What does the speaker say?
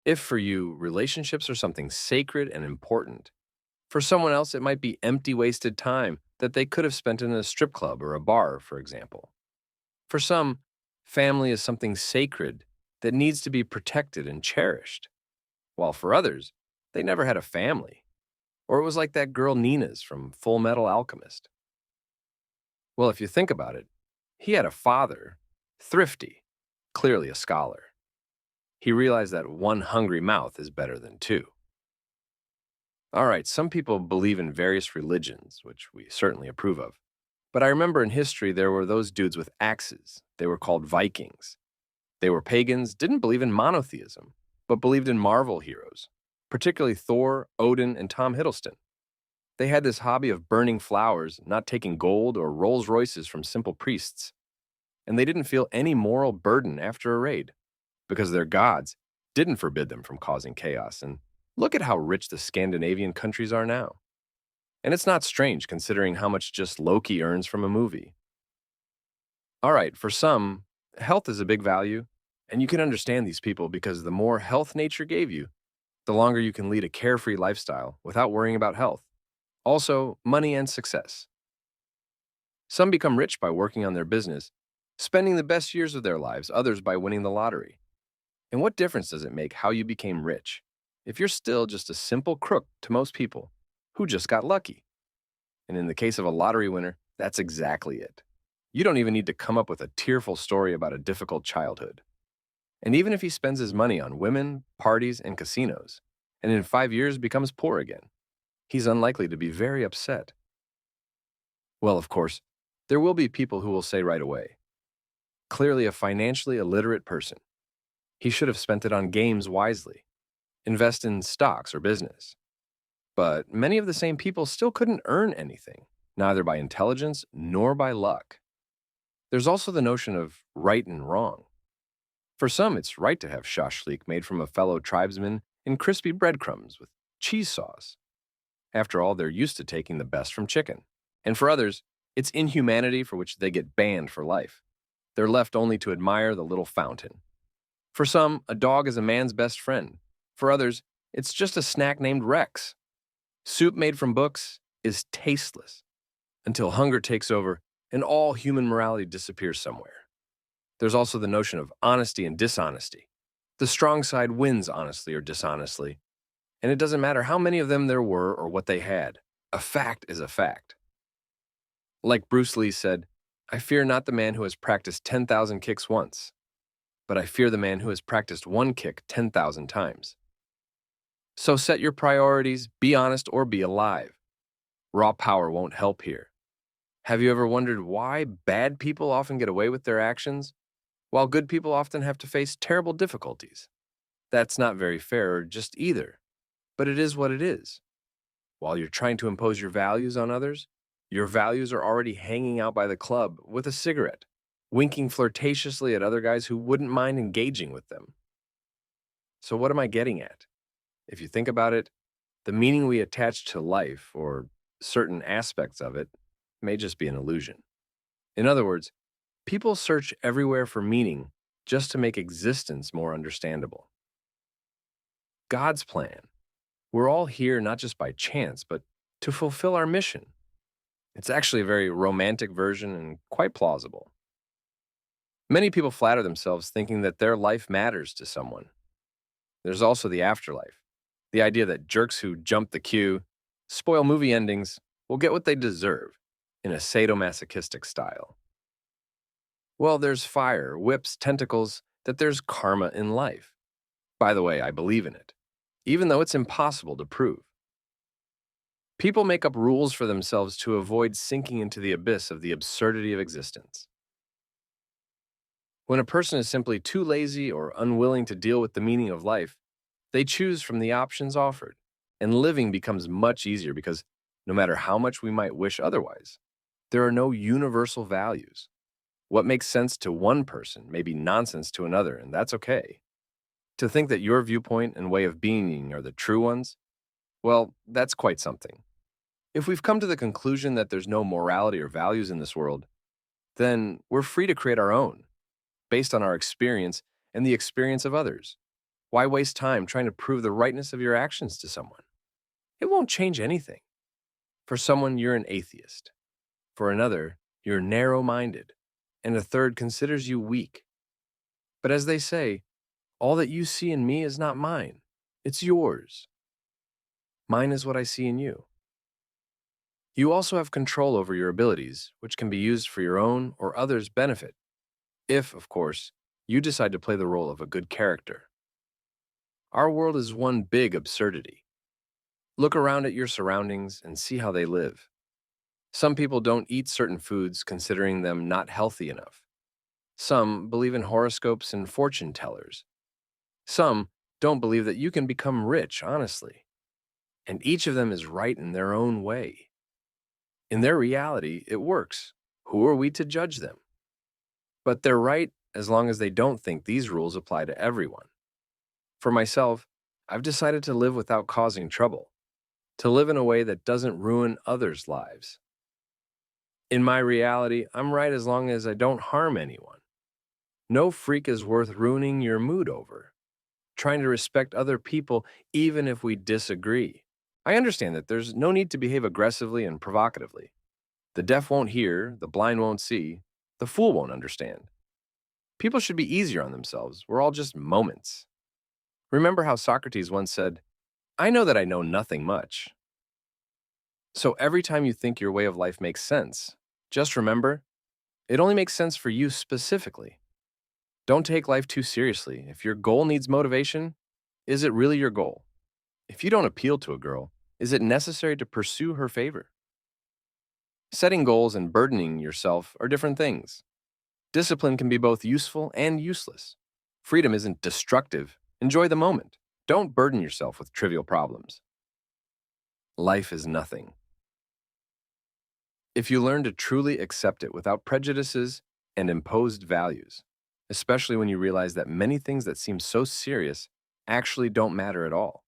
If for you, relationships are something sacred and important, for someone else, it might be empty, wasted time that they could have spent in a strip club or a bar, for example. For some, family is something sacred that needs to be protected and cherished, while for others, they never had a family. Or it was like that girl Nina's from Full Metal Alchemist. Well, if you think about it, he had a father, thrifty, clearly a scholar. He realized that one hungry mouth is better than two. All right, some people believe in various religions, which we certainly approve of. But I remember in history there were those dudes with axes. They were called Vikings. They were pagans, didn't believe in monotheism, but believed in Marvel heroes, particularly Thor, Odin, and Tom Hiddleston. They had this hobby of burning flowers, not taking gold or Rolls Royces from simple priests. And they didn't feel any moral burden after a raid, because their gods didn't forbid them from causing chaos. And look at how rich the Scandinavian countries are now. And it's not strange considering how much just Loki earns from a movie. All right, for some, health is a big value, and you can understand these people because the more health nature gave you, the longer you can lead a carefree lifestyle without worrying about health. Also, money and success. Some become rich by working on their business, spending the best years of their lives, others by winning the lottery. And what difference does it make how you became rich if you're still just a simple crook to most people who just got lucky? And in the case of a lottery winner, that's exactly it. You don't even need to come up with a tearful story about a difficult childhood. And even if he spends his money on women, parties, and casinos, and in 5 years becomes poor again, he's unlikely to be very upset. Well, of course, there will be people who will say right away, clearly a financially illiterate person. He should have spent it on games wisely, invest in stocks or business. But many of the same people still couldn't earn anything, neither by intelligence nor by luck. There's also the notion of right and wrong. For some, it's right to have shashlik made from a fellow tribesman in crispy breadcrumbs with cheese sauce. After all, they're used to taking the best from chicken. And for others, it's inhumanity for which they get banned for life. They're left only to admire the little fountain. For some, a dog is a man's best friend. For others, it's just a snack named Rex. Soup made from books is tasteless until hunger takes over and all human morality disappears somewhere. There's also the notion of honesty and dishonesty. The strong side wins honestly or dishonestly, and it doesn't matter how many of them there were or what they had. A fact is a fact. Like Bruce Lee said, I fear not the man who has practiced 10,000 kicks once, but I fear the man who has practiced one kick 10,000 times. So set your priorities, be honest or be alive. Raw power won't help here. Have you ever wondered why bad people often get away with their actions, while good people often have to face terrible difficulties? That's not very fair or just either, but it is what it is. While you're trying to impose your values on others, your values are already hanging out by the club with a cigarette, winking flirtatiously at other guys who wouldn't mind engaging with them. So what am I getting at? If you think about it, the meaning we attach to life, or certain aspects of it, may just be an illusion. In other words, people search everywhere for meaning just to make existence more understandable. God's plan. We're all here not just by chance, but to fulfill our mission. It's actually a very romantic version and quite plausible. Many people flatter themselves thinking that their life matters to someone. There's also the afterlife, the idea that jerks who jump the queue, spoil movie endings, will get what they deserve in a sadomasochistic style. Well, there's fire, whips, tentacles, that there's karma in life. By the way, I believe in it, even though it's impossible to prove. People make up rules for themselves to avoid sinking into the abyss of the absurdity of existence. When a person is simply too lazy or unwilling to deal with the meaning of life, they choose from the options offered, and living becomes much easier because no matter how much we might wish otherwise, there are no universal values. What makes sense to one person may be nonsense to another, and that's okay. To think that your viewpoint and way of being are the true ones, well, that's quite something. If we've come to the conclusion that there's no morality or values in this world, then we're free to create our own, based on our experience and the experience of others. Why waste time trying to prove the rightness of your actions to someone? It won't change anything. For someone, you're an atheist. For another, you're narrow minded. And a third considers you weak. But as they say, all that you see in me is not mine, it's yours. Mine is what I see in you. You also have control over your abilities, which can be used for your own or others' benefit, if, of course, you decide to play the role of a good character. Our world is one big absurdity. Look around at your surroundings and see how they live. Some people don't eat certain foods considering them not healthy enough. Some believe in horoscopes and fortune tellers. Some don't believe that you can become rich honestly. And each of them is right in their own way. In their reality, it works. Who are we to judge them? But they're right as long as they don't think these rules apply to everyone. For myself, I've decided to live without causing trouble, to live in a way that doesn't ruin others' lives. In my reality, I'm right as long as I don't harm anyone. No freak is worth ruining your mood over. Trying to respect other people even if we disagree. I understand that there's no need to behave aggressively and provocatively. The deaf won't hear, the blind won't see, the fool won't understand. People should be easier on themselves. We're all just moments. Remember how Socrates once said, "I know that I know nothing much." So every time you think your way of life makes sense, just remember, it only makes sense for you specifically. Don't take life too seriously. If your goal needs motivation, is it really your goal? If you don't appeal to a girl, is it necessary to pursue her favor? Setting goals and burdening yourself are different things. Discipline can be both useful and useless. Freedom isn't destructive. Enjoy the moment. Don't burden yourself with trivial problems. Life is nothing. If you learn to truly accept it without prejudices and imposed values, especially when you realize that many things that seem so serious actually don't matter at all.